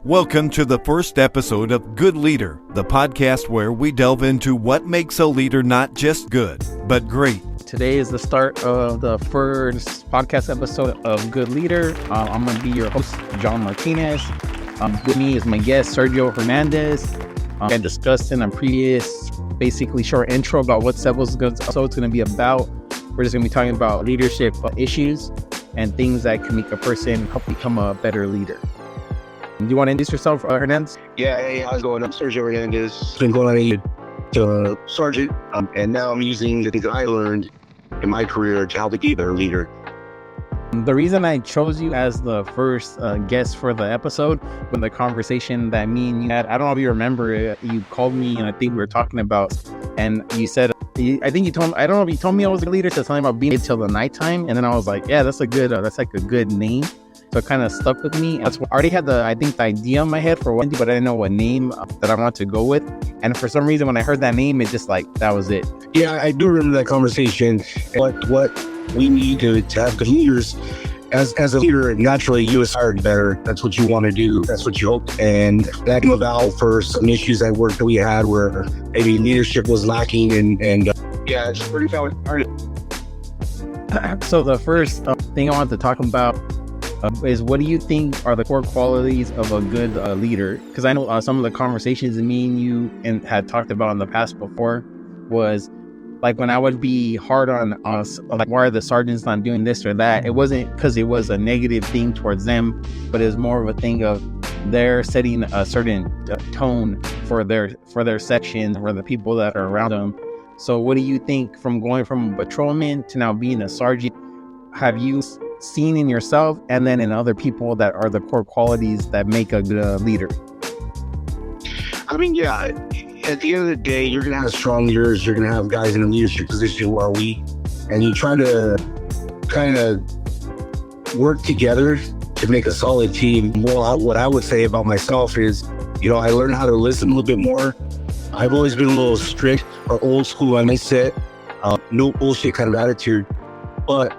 Welcome to the first episode of Good Leader, the podcast where we delve into what makes a leader not just good, but great. Today is the start of the first podcast episode of Good Leader. I'm going to be your host, John Martinez. With me is my guest, Sergio Hernandez. I discussed in a previous, basically short intro about what this episode is going to be about. We're just going to be talking about leadership issues and things that can make a person help become a better leader. Do you want to introduce yourself, Hernandez? Yeah, hey, how's it going? I'm Sergio Hernandez. Been going to sergeant, and now I'm using the things that I learned in my career to help to be a better leader. The reason I chose you as the first guest for the episode was the conversation that me and you had. I don't know if you remember, you called me and I think we were talking about, and you said, I think you told me, I don't know if you told me I was a leader, to something about being till the nighttime, and then I was like, yeah, that's like a good name. So it kind of stuck with me. I already had the idea in my head for one thing, but I didn't know what name that I wanted to go with. And for some reason, when I heard that name, it just that was it. Yeah, I do remember that conversation. What we need to have good leaders, as a leader, naturally you aspire to better. That's what you want to do. That's what you hope. And that came about for some issues at work that we had where maybe leadership was lacking. And yeah, it's pretty valid. So the first thing I wanted to talk about is, what do you think are the core qualities of a good leader? Because I know some of the conversations that me and you had talked about in the past before was like when I would be hard on us, like, why are the sergeants not doing this or that? It wasn't because it was a negative thing towards them, but it's more of a thing of they're setting a certain tone for their section, for the people that are around them. So what do you think, from going from a patrolman to now being a sergeant, have you seen in yourself and then in other people that are the core qualities that make a good leader? I mean, yeah, at the end of the day, you're going to have strong leaders. You're going to have guys in a leadership position who are weak. And you try to kind of work together to make a solid team. Well, what I would say about myself is, I learned how to listen a little bit more. I've always been a little strict or old school on my set. No bullshit kind of attitude. But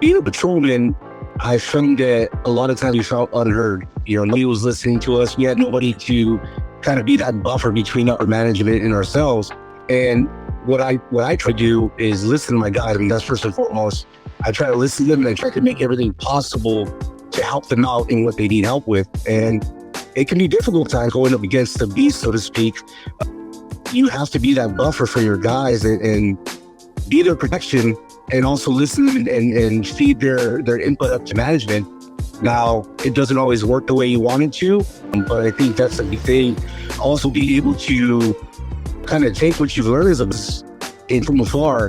being a patrolman, I found that a lot of times we felt unheard. Nobody was listening to us. We had nobody to kind of be that buffer between our management and ourselves. And what I try to do is listen to my guys. I mean, that's first and foremost. I try to listen to them and I try to make everything possible to help them out in what they need help with. And it can be difficult times going up against the beast, so to speak. You have to be that buffer for your guys and be their protection, and also listen and feed their input up to management. Now, it doesn't always work the way you want it to, but I think that's a big thing. Also, be able to kind of take what you've learned from afar.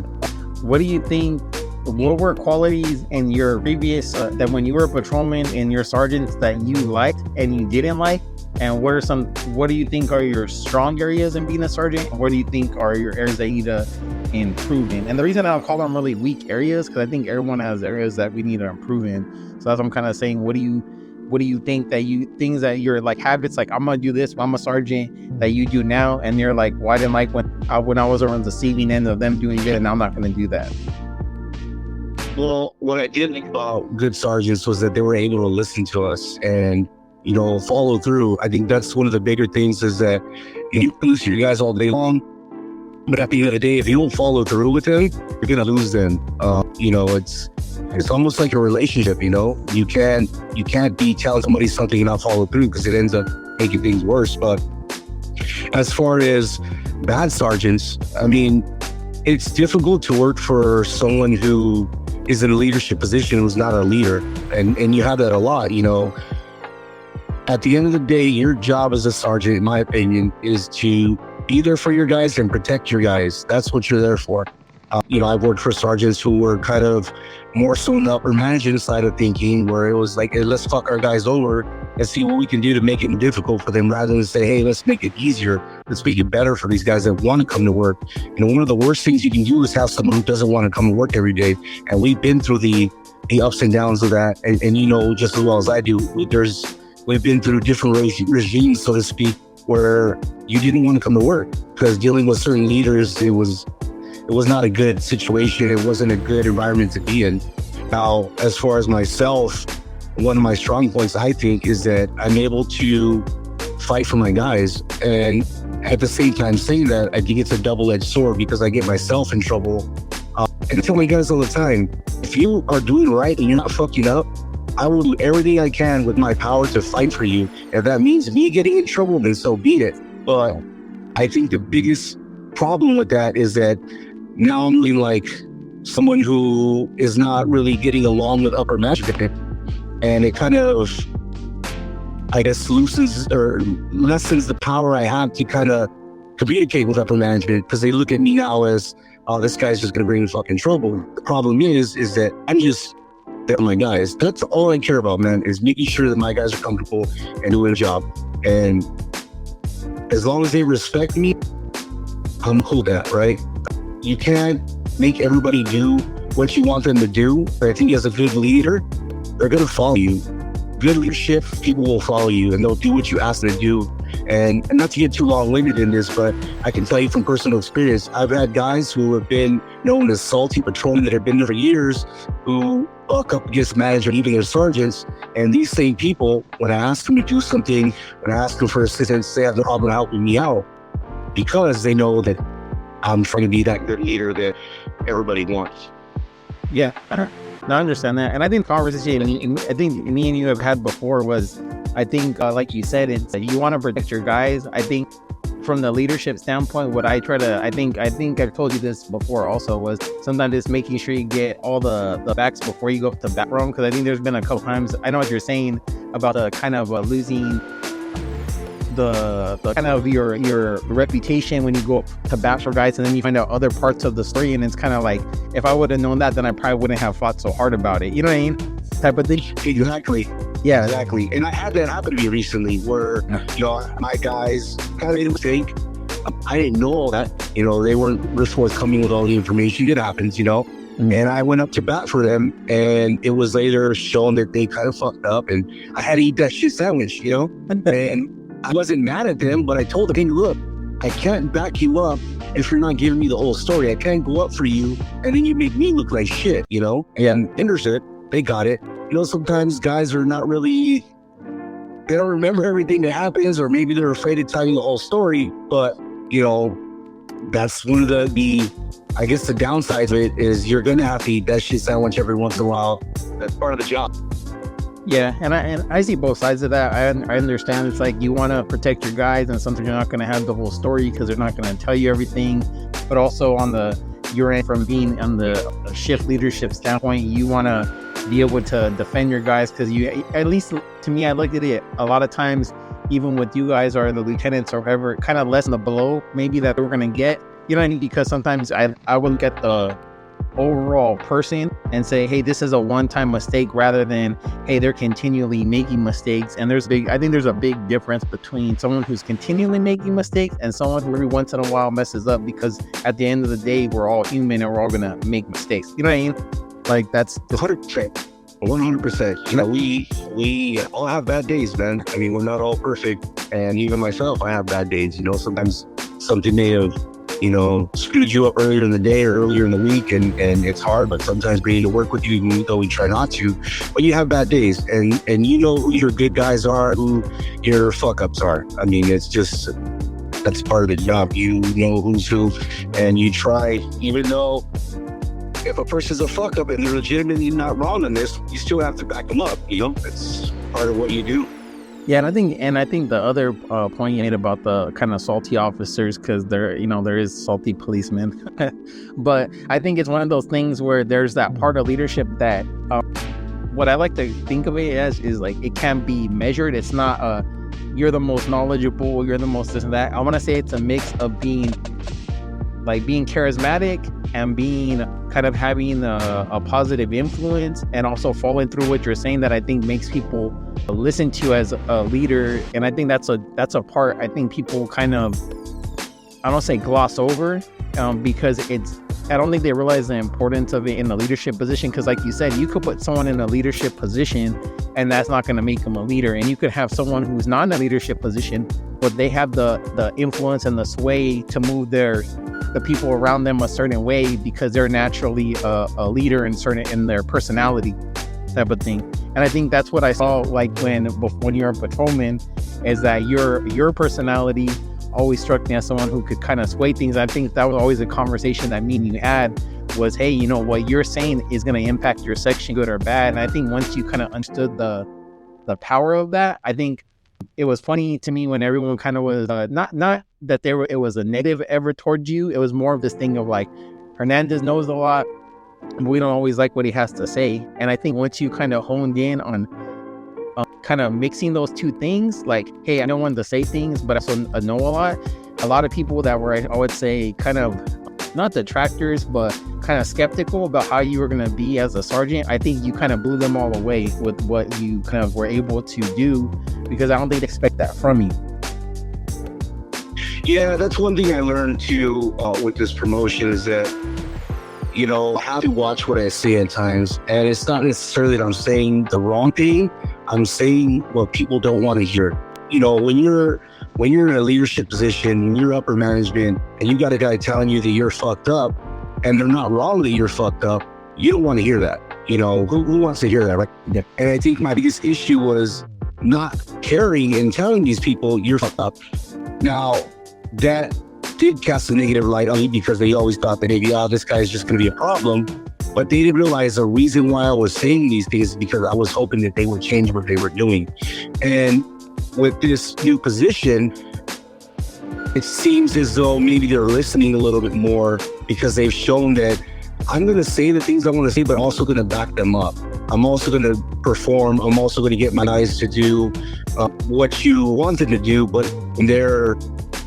What do you think, what were qualities in your previous, that when you were a patrolman and your sergeants that you liked and you didn't like? And what do you think are your strong areas in being a sergeant? What do you think are your areas that you need to improve in? And the reason I'll call them really weak areas, because I think everyone has areas that we need to improve in. So that's what I'm kind of saying. What do you think things that you're like habits, like, I'm gonna do this, I'm a sergeant, that you do now, and you're like, well, I didn't like when I was on the receiving end of them doing good, and I'm not gonna do that. Well, what I did think about good sergeants was that they were able to listen to us and follow through. I think that's one of the bigger things, is that you can listen to your guys all day long, but at the end of the day, if you don't follow through with them, you're gonna lose them. It's almost like a relationship. You can't be telling somebody something and not follow through, because it ends up making things worse. But as far as bad sergeants, I mean, it's difficult to work for someone who is in a leadership position who's not a leader, and you have that a lot. At the end of the day, your job as a sergeant, in my opinion, is to be there for your guys and protect your guys. That's what you're there for. I've worked for sergeants who were kind of more so in the upper management side of thinking, where it was like, hey, let's fuck our guys over and see what we can do to make it difficult for them, rather than say, hey, let's make it easier. Let's make it better for these guys that want to come to work. One of the worst things you can do is have someone who doesn't want to come to work every day. And we've been through the ups and downs of that. And just as well as I do, we've been through different regimes, so to speak, where you didn't want to come to work because dealing with certain leaders, it was not a good situation. It wasn't a good environment to be in. Now, as far as myself, one of my strong points, I think, is that I'm able to fight for my guys. And at the same time saying that, I think it's a double-edged sword because I get myself in trouble. And I tell my guys all the time, if you are doing right and you're not fucking up, I will do everything I can with my power to fight for you. If that means me getting in trouble, then so be it. But I think the biggest problem with that is that now I'm feeling like someone who is not really getting along with upper management. And it kind of, I guess, lessens the power I have to kind of communicate with upper management, because they look at me now as, oh, this guy's just going to bring me fucking trouble. The problem is that I'm just there for my guys. That's all I care about, man, is making sure that my guys are comfortable and doing a job. And as long as they respect me, I'm cool with that, right? You can't make everybody do what you want them to do. But I think as a good leader, they're going to follow you. Good leadership, people will follow you and they'll do what you ask them to do. And not to get too long-winded in this, but I can tell you from personal experience, I've had guys who have been known as salty patrolmen that have been there for years who buck up against management, even their sergeants. And these same people, when I ask them to do something, when I ask them for assistance, they have no problem helping me out because they know that I'm trying to be that good leader that everybody wants. Yeah, no, I understand that. And I think the conversation, I think me and you have had before was, I think, like you said, it's you want to protect your guys. I think from the leadership standpoint, what I try to, I think I've told you this before also, was sometimes it's making sure you get all the backs before you go up to back room. Because I think there's been a couple times, I know what you're saying about the kind of losing the kind of your reputation when you go up to bat for guys, and then you find out other parts of the story, and it's kind of like, if I would have known that, then I probably wouldn't have fought so hard about it. You know what I mean? Type of thing. Exactly. Yeah, exactly. And I had that happen to me recently, where my guys kind of made a mistake. I didn't know all that. They weren't forthcoming with all the information. It happens, And I went up to bat for them, and it was later shown that they kind of fucked up, and I had to eat that shit sandwich, And I wasn't mad at them, but I told them, hey, look, I can't back you up if you're not giving me the whole story. I can't go up for you, and then you make me look like shit, And understood. They got it. Sometimes guys are not really, they don't remember everything that happens, or maybe they're afraid of telling the whole story. But, that's one of the I guess the downside of it is you're going to have to eat that shit sandwich every once in a while. That's part of the job. Yeah, and I see both sides of that. I understand it's like you want to protect your guys, and sometimes you're not going to have the whole story because they're not going to tell you everything. But also on your end, from being on the shift leadership standpoint, you want to be able to defend your guys, because you, at least to me, I looked at it a lot of times, even with you guys or the lieutenants or whoever, kind of lessen the blow maybe that we're going to get. You know what I mean? Because sometimes I will get the overall person and say, hey, this is a one-time mistake, rather than, hey, they're continually making mistakes. And I think there's a big difference between someone who's continually making mistakes and someone who every once in a while messes up, because at the end of the day, we're all human and we're all gonna make mistakes. You know what I mean? Like, that's 100%. 100%. We all have bad days, man. I mean, we're not all perfect, and even myself, I have bad days. Sometimes something may have screwed you up earlier in the day or earlier in the week, and it's hard, but sometimes we need to work with you, even though we try not to. But you have bad days, and who your good guys are, who your fuck ups are. I mean, it's just, that's part of the job. You know who's who, and you try, even though if a person's a fuck up and they're legitimately not wrong in this, you still have to back them up. It's part of what you do. Yeah, and I think the other point you made about the kind of salty officers, because there is salty policemen, but I think it's one of those things where there's that part of leadership that what I like to think of it as is like, it can be measured. It's not you're the most knowledgeable, you're the most this and that. I want to say it's a mix of being charismatic and being kind of having a positive influence, and also following through what you're saying, that I think makes people listen to you as a leader. And I think that's a part I think people kind of, I don't say gloss over, because I don't think they realize the importance of it in the leadership position. Because like you said, you could put someone in a leadership position and that's not going to make them a leader. And you could have someone who's not in a leadership position, but they have the influence and the sway to move the people around them a certain way, because they're naturally a leader in their personality type of thing. And I think that's what I saw like when you're a patrolman, is that your personality always struck me as someone who could kind of sway things. I think that was always a conversation that me and you had was, hey, you know, what you're saying is going to impact your section, good or bad. And I think once you kind of understood the power of that, I think it was funny to me when everyone kind of was not that it was a negative ever towards you. It was more of this thing of like, Hernandez knows a lot, but we don't always like what he has to say. And I think once you kind of honed in on kind of mixing those two things, like, hey, I don't want to say things, but I also know a lot of people that were, I would say, kind of not detractors, but kind of skeptical about how you were going to be as a sergeant. I think you kind of blew them all away with what you kind of were able to do, because I don't think they expect that from you. Yeah, that's one thing I learned too with this promotion is that, you know, I have to watch what I say at times. And it's not necessarily that I'm saying the wrong thing. I'm saying what people don't want to hear. You know, when you're in a leadership position, when you're upper management, and you got a guy telling you that you're fucked up, and they're not wrong that you're fucked up, you don't want to hear that. You know, who wants to hear that, right? Yeah. And I think my biggest issue was not caring and telling these people you're fucked up. Now, that did cast a negative light on me, because they always thought that maybe, this guy is just going to be a problem. But they didn't realize the reason why I was saying these things is because I was hoping that they would change what they were doing. And with this new position, it seems as though maybe they're listening a little bit more, because they've shown that I'm going to say the things I want to say, but also going to back them up. I'm also going to perform. I'm also going to get my guys to do what you want them to do, but they're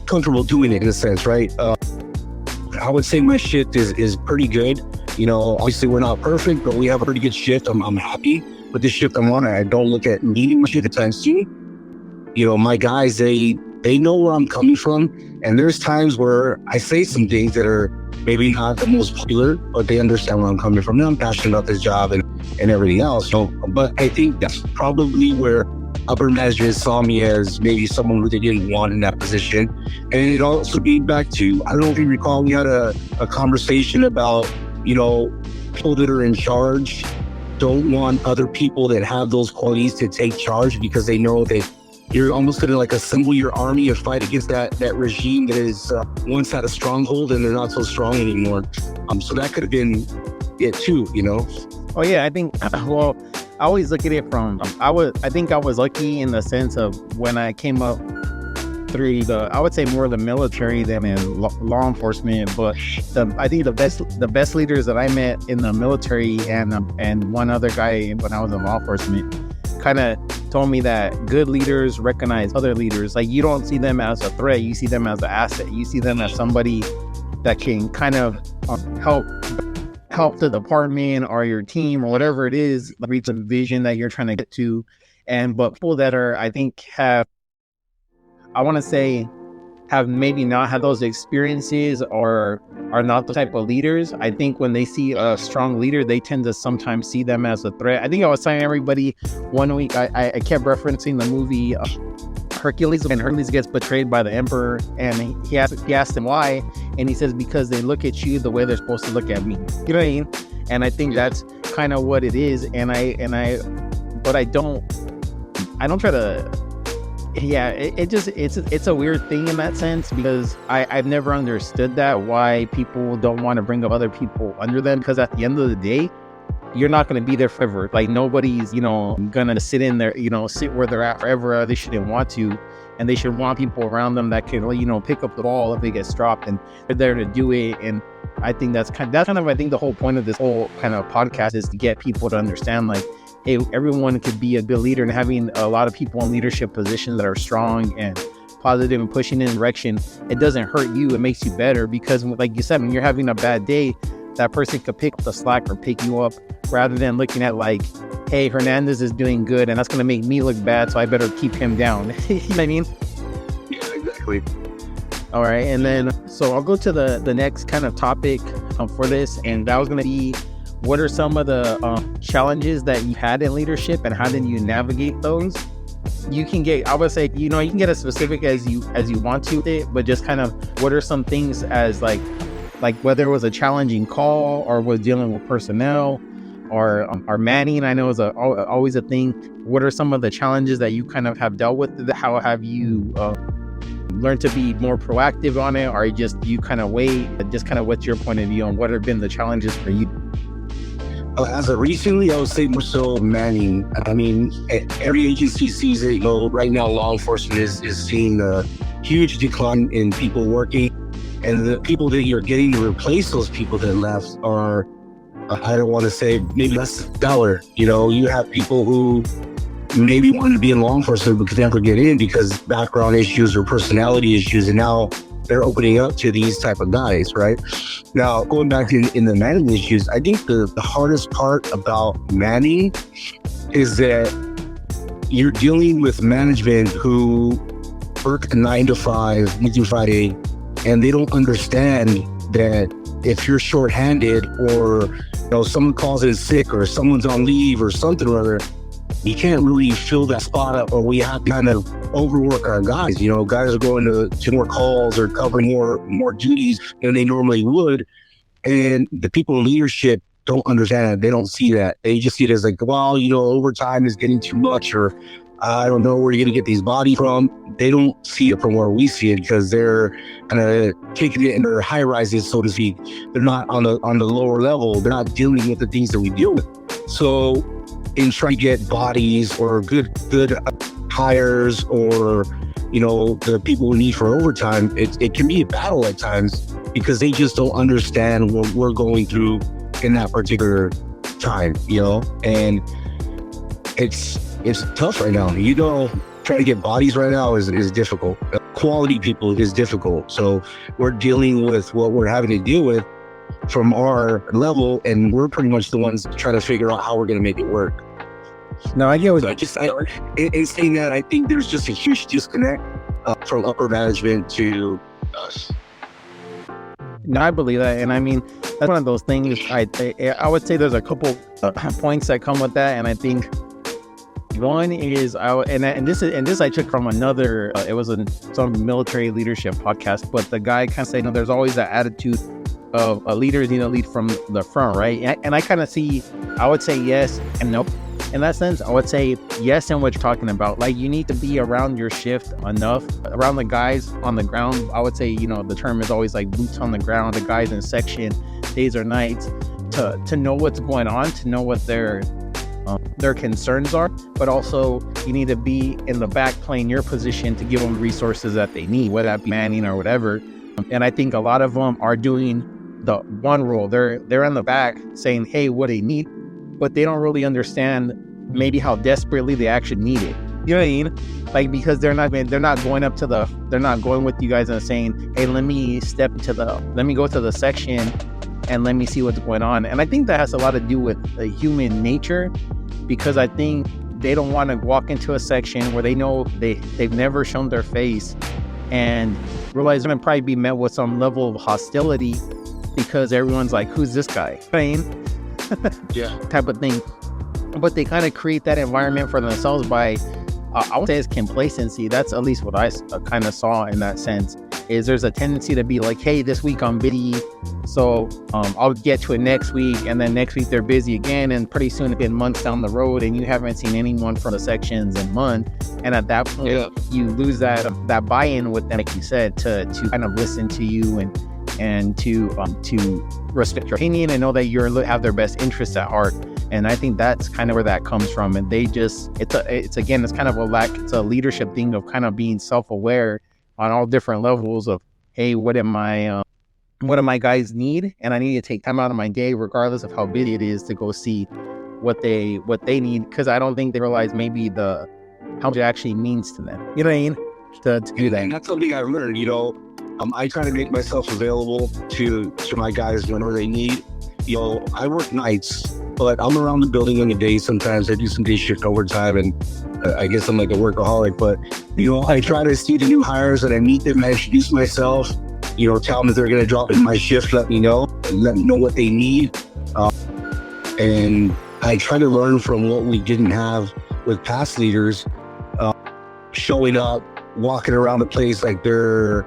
comfortable doing it in a sense, right? I would say my shift is pretty good. You know, obviously we're not perfect, but we have a pretty good shift. I'm happy with the shift I'm on. I don't look at needing my shift at times too. You know, my guys, they know where I'm coming from. And there's times where I say some things that are maybe not the most popular, but they understand where I'm coming from. And I'm passionate about this job and everything else. So, but I think that's probably where upper management saw me as maybe someone who they didn't want in that position. And it also beat back to, I don't know if you recall, we had a conversation about, you know, people that are in charge don't want other people that have those qualities to take charge, because they know that you're almost going to like assemble your army and fight against that regime that is once had a stronghold and they're not so strong anymore. So that could have been it too, you know? Oh yeah, I think, well, I always look at it from, I think I was lucky in the sense of when I came up through I would say more the military than in law enforcement, but I think the best leaders that I met in the military and one other guy when I was in law enforcement kind of told me that good leaders recognize other leaders. Like, you don't see them as a threat, you see them as an asset. You see them as somebody that can kind of help the department or your team or whatever it is reach a vision that you're trying to get to. But people that are, I think, have maybe not had those experiences or are not the type of leaders, I think when they see a strong leader, they tend to sometimes see them as a threat. I think I was telling everybody one week, I kept referencing the movie Hercules, when Hercules gets betrayed by the emperor, and he asked him why, and he says, because they look at you the way they're supposed to look at me. You know what I mean? And I think that's kind of what it is. But I don't try to. Yeah, it's a weird thing in that sense, because I've never understood that, why people don't want to bring up other people under them, because at the end of the day, you're not going to be there forever. Like, nobody's, you know, going to sit in there, you know, sit where they're at forever. They shouldn't want to, and they should want people around them that can, you know, pick up the ball if it gets dropped, and they're there to do it. And I think that's kind of I think the whole point of this whole kind of podcast is to get people to understand, like, hey, everyone could be a good leader, and having a lot of people in leadership positions that are strong and positive and pushing in direction, it doesn't hurt you, it makes you better. Because like you said, when you're having a bad day, that person could pick up the slack or pick you up, rather than looking at like, hey, Hernandez is doing good and that's going to make me look bad, so I better keep him down. You know what I mean? Yeah, exactly. All right, and then so I'll go to the next kind of topic for this, and that was going to be, what are some of the challenges that you had in leadership, and how did you navigate those? You can get, I would say, you know, you can get as specific as you want to with it, but just kind of what are some things as like whether it was a challenging call or was dealing with personnel, Are manning, I know, is always a thing. What are some of the challenges that you kind of have dealt with? How have you learned to be more proactive on it, or you kind of wait? Just kind of what's your point of view on what have been the challenges for you? As of recently, I would say more so manning. I mean, every agency sees it. Right now, law enforcement is seeing a huge decline in people working, and the people that you're getting to replace those people that left are, I don't want to say maybe less stellar. You have people who maybe wanted to be in law enforcement but could never get in because background issues or personality issues, and now they're opening up to these type of guys, right? Now, going back in the manning issues, I think the hardest part about manning is that you're dealing with management who work a 9 to 5, Monday through Friday, and they don't understand that if you're shorthanded or someone calls in sick or someone's on leave or something or other, you can't really fill that spot up, or we have to kind of overwork our guys. Guys are going to more calls or covering more duties than they normally would. And the people in leadership don't understand it. They don't see that. They just see it as like, well, overtime is getting too much, or I don't know where you're going to get these bodies from. They don't see it from where we see it because they're kind of taking it in their high rises, so to speak. They're not on the lower level. They're not dealing with the things that we deal with. So in trying to get bodies or good hires or the people we need for overtime, it can be a battle at times because they just don't understand what we're going through in that particular time, and it's tough right now. Trying to get bodies right now is difficult. Quality people is difficult. So we're dealing with what we're having to deal with from our level, and we're pretty much the ones trying to figure out how we're going to make it work. No, I get what in saying that, I think there's just a huge disconnect from upper management to us. No, I believe that, and I mean that's one of those things. I would say there's a couple points that come with that, and I think one is this I took from another. It was some military leadership podcast, but the guy kind of said, there's always that attitude of a leader need to lead from the front, right? And I kind of see. I would say yes and no. In that sense, I would say yes in what you're talking about. Like, you need to be around your shift enough, around the guys on the ground. I would say, the term is always like boots on the ground, the guys in section, days or nights, to know what's going on, to know what their concerns are. But also, you need to be in the back playing your position to give them resources that they need, whether that be manning or whatever. And I think a lot of them are doing the one role. They're in the back saying, hey, what they need, but they don't really understand maybe how desperately they actually need it. You know what I mean? Like, because they're not going with you guys and saying, hey, let me go to the section and let me see what's going on. And I think that has a lot to do with human nature, because I think they don't want to walk into a section where they know they've never shown their face and realize they're going to probably be met with some level of hostility because everyone's like, who's this guy? Yeah. Type of thing. But they kind of create that environment for themselves by, I would say it's complacency. That's at least what I kind of saw in that sense, is there's a tendency to be like, hey, this week I'm busy, so I'll get to it next week. And then next week they're busy again. And pretty soon it's been months down the road and you haven't seen anyone from the sections in months. And at that point, you lose that buy-in with them, like you said, to kind of listen to you and to respect your opinion and know that you have their best interests at heart. And I think that's kind of where that comes from. And they just, it's kind of it's a leadership thing of kind of being self-aware on all different levels of, hey, what do my guys need? And I need to take time out of my day, regardless of how busy it is, to go see what they need. Because I don't think they realize maybe how much it actually means to them. You know what I mean? To do that. And that's something I learned, I try to make myself available to my guys whenever they need. I work nights, but I'm around the building on the day. Sometimes I do some day shift overtime, and I guess I'm like a workaholic. But I try to see the new hires and I meet them. I introduce myself. Tell them that they're going to drop in my shift. Let me know what they need. And I try to learn from what we didn't have with past leaders, showing up, walking around the place like they're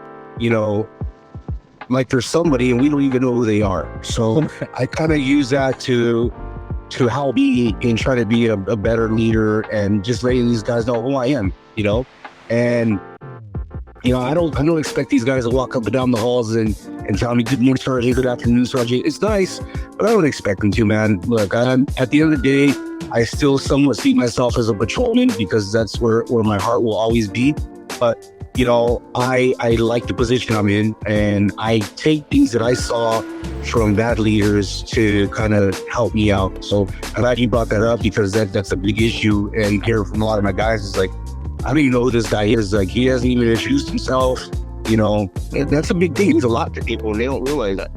like there's somebody and we don't even know who they are. So I kind of use that to to help me in trying to be a better leader and just letting these guys know who I am, and I don't expect these guys to walk up and down the halls and tell me good morning, Sergeant, good afternoon, Sergeant. It's nice, but I don't expect them to, man. Look, at the end of the day, I still somewhat see myself as a patrolman because that's where my heart will always be. But I like the position I'm in, and I take things that I saw from bad leaders to kind of help me out. So I'm glad you brought that up because that's a big issue. And hear from a lot of my guys is like, I don't even know who this guy is. Like, he hasn't even introduced himself. That's a big thing. It's a lot to people, and they don't realize that.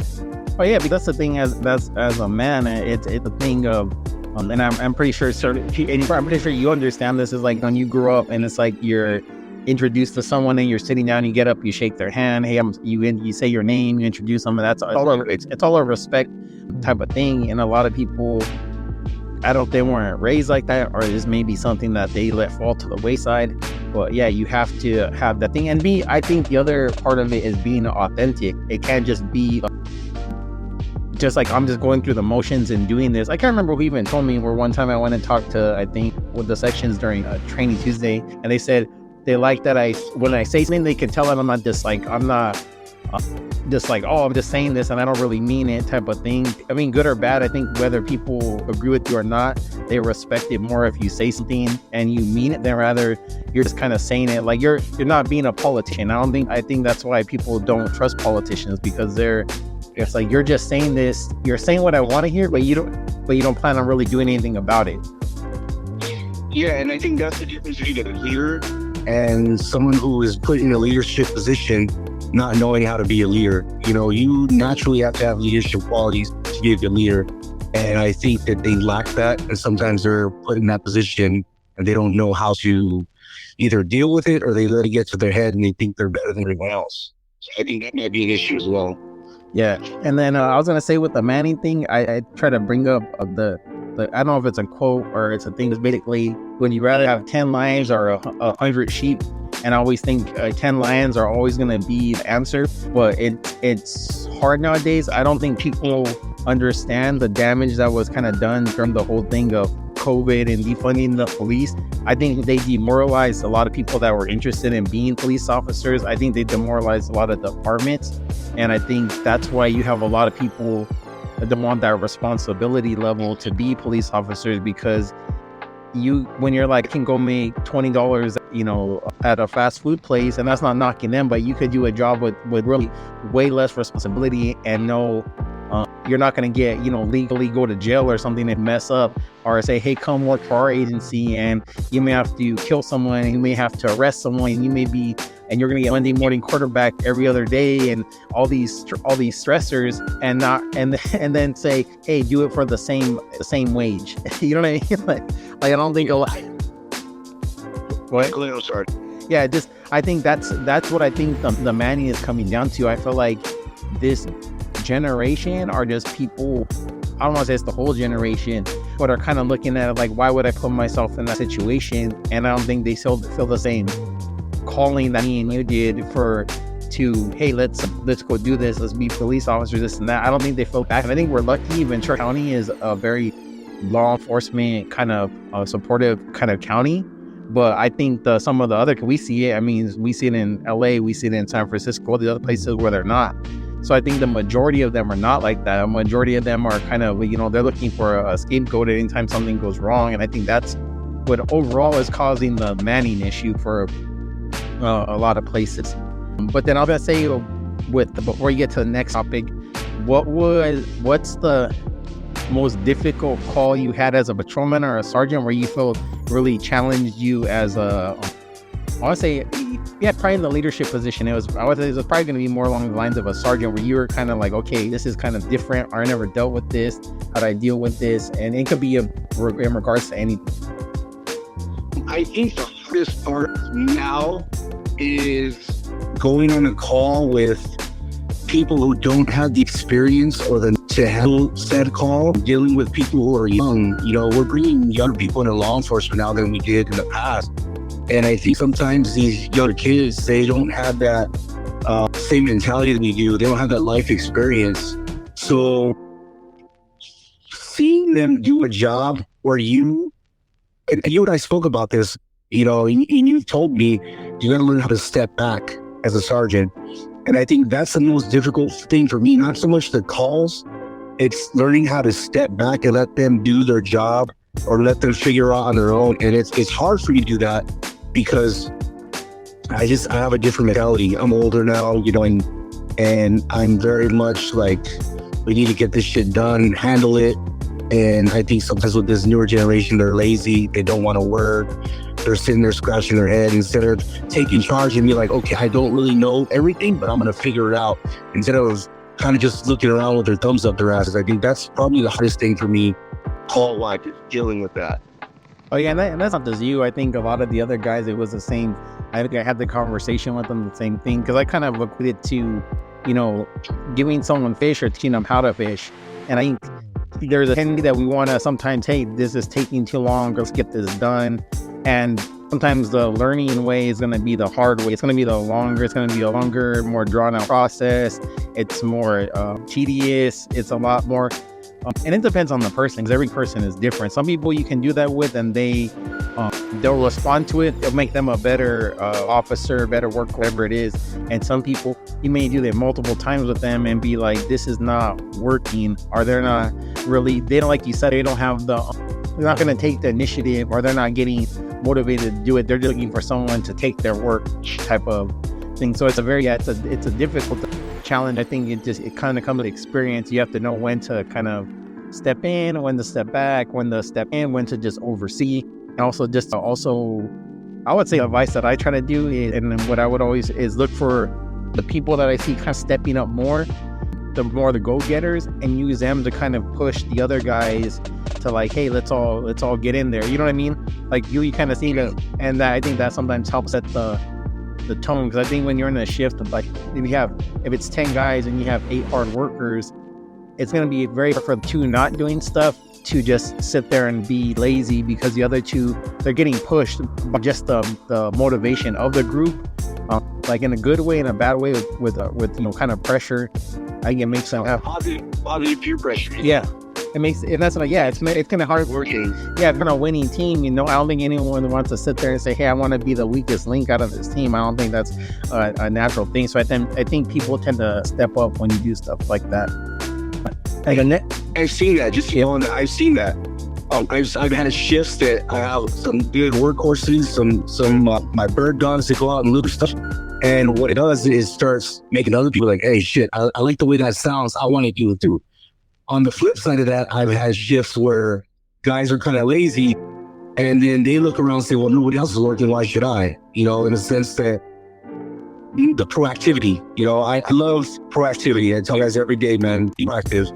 Oh yeah, because that's the thing. As a man, it's a thing of, and I'm pretty sure, I'm pretty sure you understand this. Is like when you grew up, and it's like you're introduced to someone, and you're sitting down, you get up, you shake their hand. Hey, you say your name, you introduce them, and it's all a respect type of thing. And a lot of people, I don't know if they weren't raised like that, or it's maybe something that they let fall to the wayside. But yeah, you have to have that thing. And I think the other part of it is being authentic. It can't just be just like, I'm just going through the motions and doing this. I can't remember who even told me, where one time I went and talked to, I think, with the sections during Training Tuesday, and they said they like that when I say something, they can tell that I'm not just like, I'm just saying this and I don't really mean it type of thing. I mean, good or bad, I think whether people agree with you or not, they respect it more if you say something and you mean it than rather you're just kind of saying it. Like you're not being a politician. I think that's why people don't trust politicians, because it's like, you're just saying this, you're saying what I want to hear, but you don't plan on really doing anything about it. Yeah, and I think that's the difference between a leader and someone who is put in a leadership position not knowing how to be a leader. You naturally have to have leadership qualities to be a good leader. And I think that they lack that. And sometimes they're put in that position and they don't know how to either deal with it, or they let it get to their head and they think they're better than everyone else. So I think that might be an issue as well. Yeah. And then I was going to say with the Manning thing, I try to bring up the I don't know if it's a quote or it's a thing. It's basically, when you rather have 10 lions or 100 sheep. And I always think 10 lions are always going to be the answer, but it's hard nowadays. I don't think people understand the damage that was kind of done from the whole thing of COVID and defunding the police. I think they demoralized a lot of people that were interested in being police officers. I think they demoralized a lot of departments. And I think that's why you have a lot of people that want that responsibility level to be police officers, because when you're like, I can go make $20, at a fast food place, and that's not knocking them, but you could do a job with really way less responsibility and you're not going to get, legally go to jail or something and mess up, or say, hey, come work for our agency, and you may have to kill someone, and you may have to arrest someone, and you're going to get Monday morning quarterback every other day, and all these stressors, and then say, hey, do it for the same wage. You know what I mean? Like I don't think a lot. What? Yeah, I think that's what I think the Manning is coming down to. I feel like this generation are just people, I don't want to say it's the whole generation, but are kind of looking at it like, why would I put myself in that situation? And I don't think they still feel the same calling that me and you did hey, let's go do this, let's be police officers, this and that. I don't think they feel back. And I think we're lucky. Ventura County is a very law enforcement kind of supportive kind of county. But I think some of the other, we see it. I mean, we see it in LA, we see it in San Francisco, the other places where they're not. So I think the majority of them are not like that. A majority of them are kind of, they're looking for a scapegoat anytime something goes wrong. And I think that's what overall is causing the Manning issue for a lot of places. But then I was gonna say, before you get to the next topic, what's the most difficult call you had as a patrolman or a sergeant where you feel really challenged you as I want to say, yeah, probably in the leadership position. It was probably going to be more along the lines of a sergeant, where you were kind of like, okay, this is kind of different, or I never dealt with this, how do I deal with this? And it could be in regards to anything. I think the hardest part now is going on a call with people who don't have the experience or to handle said call, dealing with people who are young. We're bringing younger people into law enforcement now than we did in the past. And I think sometimes these younger kids, they don't have that same mentality that we do. They don't have that life experience. So seeing them do a job where you and I spoke about this, and you told me you got to learn how to step back as a sergeant. And I think that's the most difficult thing for me, not so much the calls. It's learning how to step back and let them do their job or let them figure out on their own. And it's hard for me to do that because I have a different mentality. I'm older now, and I'm very much like, we need to get this shit done, handle it. And I think sometimes with this newer generation, they're lazy. They don't want to work. They're sitting there scratching their head instead of taking charge and be like, okay, I don't really know everything, but I'm going to figure it out. Instead of kind of just looking around with their thumbs up their asses. I think that's probably the hardest thing for me, call-wise, dealing with that. Oh yeah, and that's not just you. I think a lot of the other guys, it was the same. I think I had the conversation with them, the same thing, because I kind of equated to, giving someone fish or teaching them how to fish. And I think there's a tendency that we want to sometimes, hey, this is taking too long, let's get this done. And sometimes the learning way is going to be the hard way. It's going to be it's going to be a longer, more drawn out process. It's more tedious. It's a lot more. And it depends on the person, because every person is different. Some people you can do that with and they'll respond to it. It'll make them a better officer, better worker, whatever it is. And some people, you may do that multiple times with them and be like, this is not working, or they're not really, they don't, like you said, they're not going to take the initiative, or they're not getting motivated to do it. They're just looking for someone to take their work type of thing. So it's a difficult challenge. I think it kind of comes with experience. You have to know when to kind of step in, when to step back, when to step in, when to just oversee. And also I would say advice that I try to do and what I would always is look for the people that I see kind of stepping up more, the more the go-getters, and use them to kind of push the other guys to like, hey, let's all get in there. You know what I mean? Like you kind of see that, and I think that sometimes helps set the tone, because I think when you're in a shift of like, if it's 10 guys and you have 8 hard workers, it's going to be very hard for the 2 not doing stuff to just sit there and be lazy, because the other 2, they're getting pushed by just the motivation of the group, like in a good way, in a bad way, with kind of pressure. I think it makes them have positive peer pressure. Yeah. It's kind of hard working. Yeah, if you're a winning team, I don't think anyone wants to sit there and say, hey, I want to be the weakest link out of this team. I don't think that's a natural thing. So I think people tend to step up when you do stuff like that. I've seen that. I've seen that. I've had shifts that I have some good workhorses, some my bird dogs that go out and look at stuff. And what it does is starts making other people like, hey, shit, I like the way that sounds. I want to do it too. On the flip side of that, I've had shifts where guys are kind of lazy, and then they look around and say, well, nobody else is working, why should I? In a sense that the proactivity, I love proactivity. I tell guys every day, man, be proactive.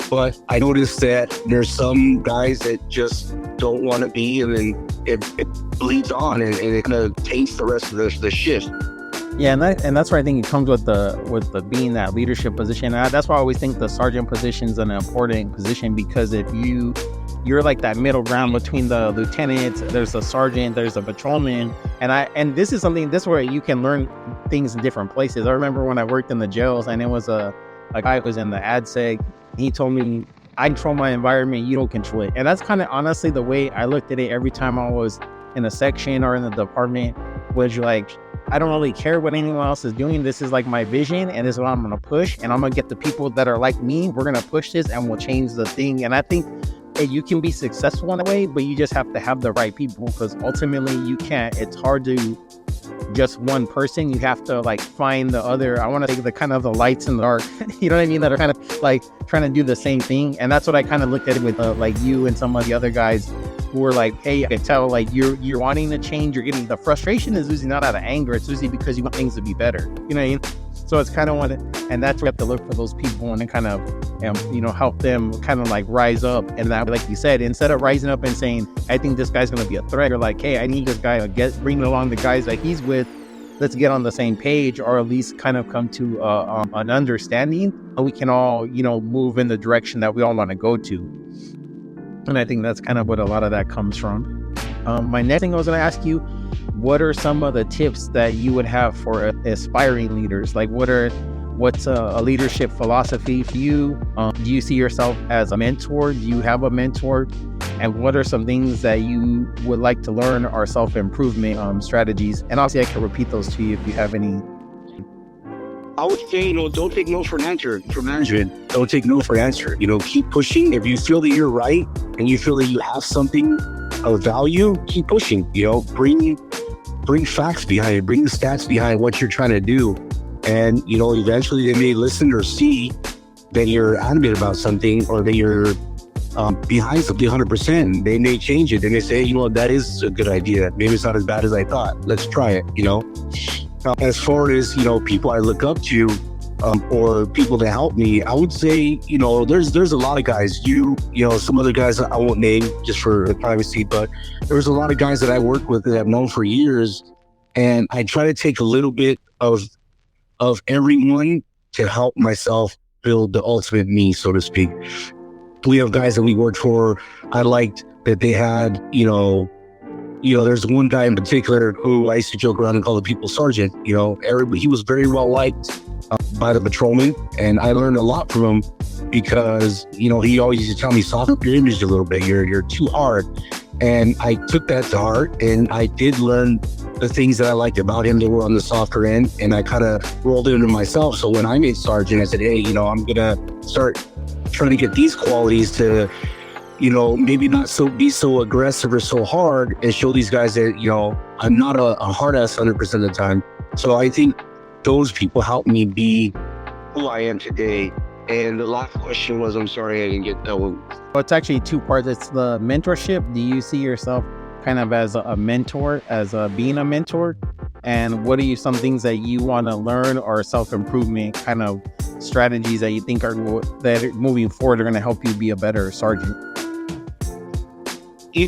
But I noticed that there's some guys that just don't want to be, and then it bleeds on and it kind of taints the rest of the shift. Yeah, and that's where I think it comes with the being that leadership position. That's why I always think the sergeant position is an important position, because if you're like that middle ground between the lieutenants, there's a sergeant, there's a patrolman, and this is where you can learn things in different places. I remember when I worked in the jails, and it was a guy who was in the ADSEG. He told me, I control my environment, you don't control it. And that's kind of honestly the way I looked at it every time I was in a section or in the department, was like, I don't really care what anyone else is doing. This is like my vision, and this is what I'm going to push. And I'm going to get the people that are like me. We're going to push this, and we'll change the thing. And I think you can be successful in a way, but you just have to have the right people, because ultimately it's hard to just one person. You have to like find the other, I want to say the kind of the lights in the dark, you know what I mean? That are kind of like trying to do the same thing. And that's what I kind of looked at it with like you and some of the other guys who were like, hey, I can tell like you're wanting to change. You're getting, the frustration is usually not out of anger. It's usually because you want things to be better. You know what I mean? So it's kind of and that's where you have to look for those people and then kind of, help them kind of like rise up. And that, like you said, instead of rising up and saying, I think this guy's going to be a threat, you're like, hey, I need this guy to bring along the guys that he's with. Let's get on the same page, or at least kind of come to an understanding, and we can all, move in the direction that we all want to go to. And I think that's kind of what a lot of that comes from. My next thing I was going to ask you, what are some of the tips that you would have for aspiring leaders? Like what are what's a leadership philosophy for you? Do you see yourself as a mentor? Do you have a mentor? And what are some things that you would like to learn or self-improvement strategies? And obviously I can repeat those to you if you have any. I would say, don't take no for an answer for management. Don't take no for an answer. Keep pushing. If you feel that you're right and you feel that you have something of value, keep pushing. Bring facts behind it. Bring the stats behind what you're trying to do. And, eventually they may listen or see that you're adamant about something or that you're behind something 100%. They may change it. They may say, that is a good idea. Maybe it's not as bad as I thought. Let's try it, As far as, people I look up to or people that help me, I would say, there's a lot of guys, some other guys I won't name just for privacy, but there's a lot of guys that I work with that I've known for years. And I try to take a little bit of everyone to help myself build the ultimate me, so to speak. We have guys that we worked for. I liked that they had, there's one guy in particular who I used to joke around and call the people sergeant. He was very well liked by the patrolmen, and I learned a lot from him because, he always used to tell me, soften up your image a little bit. You're too hard. And I took that to heart, and I did learn the things that I liked about him that were on the softer end, and I kind of rolled it into myself. So when I made sergeant, I said, hey, I'm going to start trying to get these qualities to, maybe not be so aggressive or so hard, and show these guys that, I'm not a hard ass 100% of the time. So I think those people helped me be who I am today. And the last question was, I'm sorry, I didn't get that one. Well, it's actually two parts. It's the mentorship. Do you see yourself kind of as a mentor, as being a mentor? And what are some things that you want to learn or self-improvement kind of strategies that you think are moving forward are going to help you be a better sergeant? It's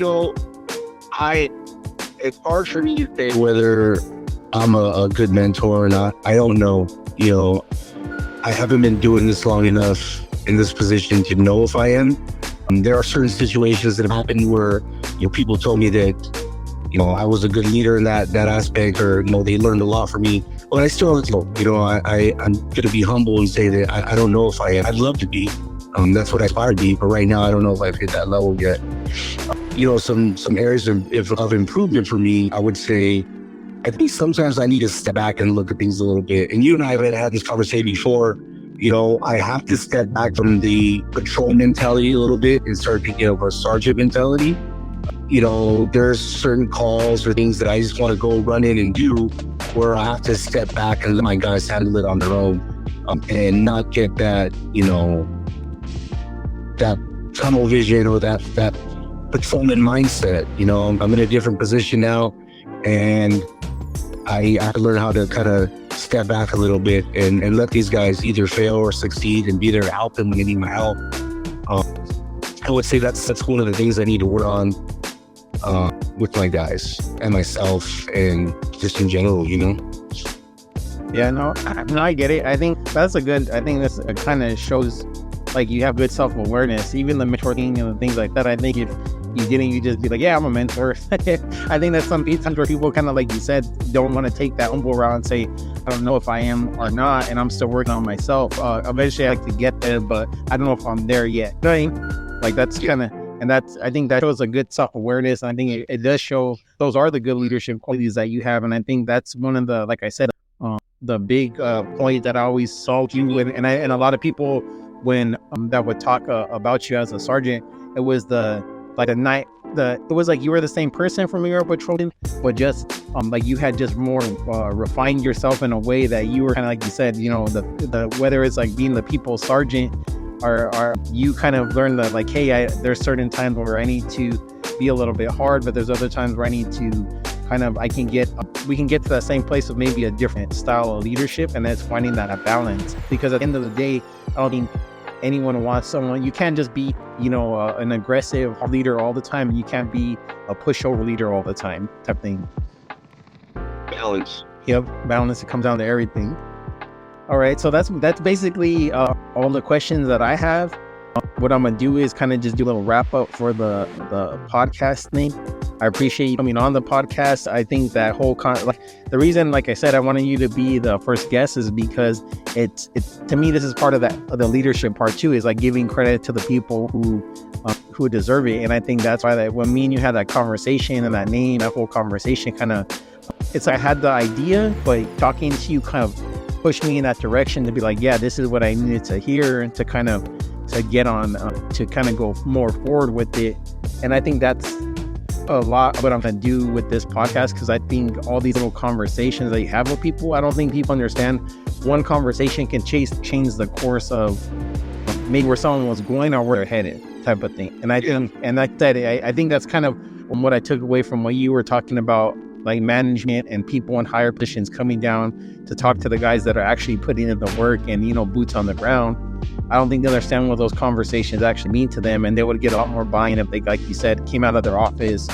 hard for me to say whether I'm a good mentor or not. I don't know. I haven't been doing this long enough in this position to know if I am. There are certain situations that have happened where, people told me that, I was a good leader in that aspect, or, they learned a lot from me. But I still don't know. I'm going to be humble and say that I don't know if I am. I'd love to be. That's what I aspire to be. But right now, I don't know if I've hit that level yet. Some areas of improvement for me, I would say, I think sometimes I need to step back and look at things a little bit. And you and I have had this conversation before. I have to step back from the patrol mentality a little bit and start thinking of a sergeant mentality. There's certain calls or things that I just want to go run in and do where I have to step back and let my guys handle it on their own, and not get that, that tunnel vision or that patrolman mindset. I'm in a different position now, and I have to learn how to kind of step back a little bit and let these guys either fail or succeed and be there to help them when they need my help. I would say that's one of the things I need to work on with my guys and myself and just in general, Yeah, no, I get it. I think this kind of shows like you have good self-awareness, even the mentoring and the things like that. I think if you didn't, you just be like, yeah, I'm a mentor. I think that some times where people kind of, like you said, don't want to take that humble route and say, I don't know if I am or not, and I'm still working on myself. Eventually I like to get there, but I don't know if I'm there yet. You know what I mean? Like that's kind of, and I think that shows a good self-awareness. And I think it does show those are the good leadership qualities that you have. And I think that's one of the, like I said, the big point that I always saw you and a lot of people when that would talk about you as a sergeant. It was it was like you were the same person from your patrolling, but just like you had just more refined yourself in a way that you were kind of, like you said, the whether it's like being the people sergeant or you kind of learned that, like, hey, there's certain times where I need to be a little bit hard, but there's other times where I need to kind of, we can get to that same place of maybe a different style of leadership, and that's finding that balance. Because at the end of the day, I don't think anyone wants someone, you can't just be, an aggressive leader all the time. You can't be a pushover leader all the time type thing. Balance. Yep, balance. It comes down to everything. All right, so that's basically all the questions that I have. What I'm gonna do is kind of just do a little wrap up for the podcast thing. I appreciate you coming on the podcast. I think that whole the reason, like I said, I wanted you to be the first guest is because it's to me, this is part of the leadership part too, is like giving credit to the people who deserve it. And I think that's why that when me and you had that conversation and that name, that whole conversation kind of, it's I had the idea, but talking to you kind of pushed me in that direction to be like, yeah, this is what I needed to hear and to kind of to get on to kind of go more forward with it. And I think that's a lot of what I'm going to do with this podcast, because I think all these little conversations that you have with people, I don't think people understand one conversation can change the course of maybe where someone was going or where they're headed, type of thing. And I think that's kind of what I took away from what you were talking about, like management and people in higher positions coming down to talk to the guys that are actually putting in the work and, you know, boots on the ground. I don't think they understand what those conversations actually mean to them, and they would get a lot more buy-in if they, like you said, came out of their office,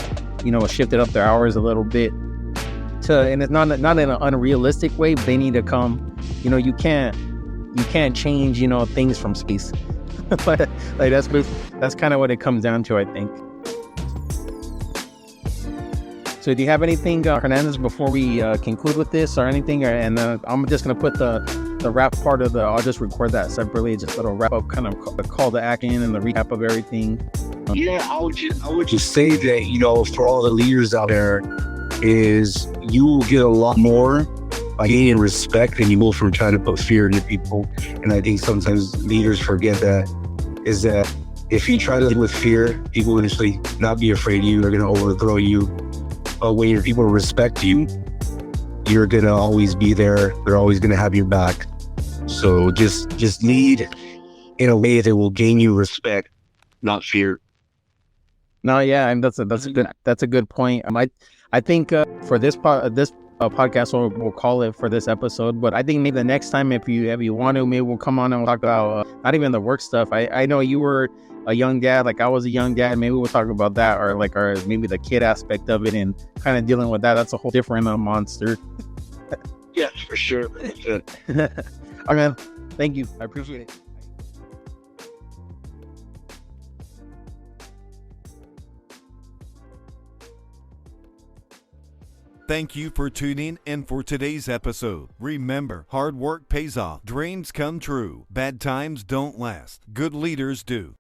you know, shifted up their hours a little bit. And it's not in an unrealistic way, but they need to come. You know, you can't change, you know, things from space. But like that's kind of what it comes down to, I think. So do you have anything, Hernandez, before we conclude with this or anything? And I'm just going to put the wrap part of I'll just record that separately, just a little wrap up, kind of a call to action and the recap of everything. Yeah, I would just say that, you know, for all the leaders out there, is you will get a lot more by gaining respect than you will from trying to put fear into people. And I think sometimes leaders forget that, is that if you try to live with fear, people will initially not be afraid of you. They're going to overthrow you. But when your people respect you, you're going to always be there. They're always going to have your back. So just lead in a way that will gain you respect, not fear. No, yeah, and that's a good point. I think for this podcast, we'll call it for this episode. But I think maybe the next time, if you want to, maybe we'll come on and talk about not even the work stuff. I know you were a young dad, like I was a young dad. Maybe we'll talk about that, or maybe the kid aspect of it and kind of dealing with that. That's a whole different monster. Yeah, for sure. All right, man. Thank you. I appreciate it. Thank you for tuning in for today's episode. Remember, hard work pays off. Dreams come true. Bad times don't last. Good leaders do.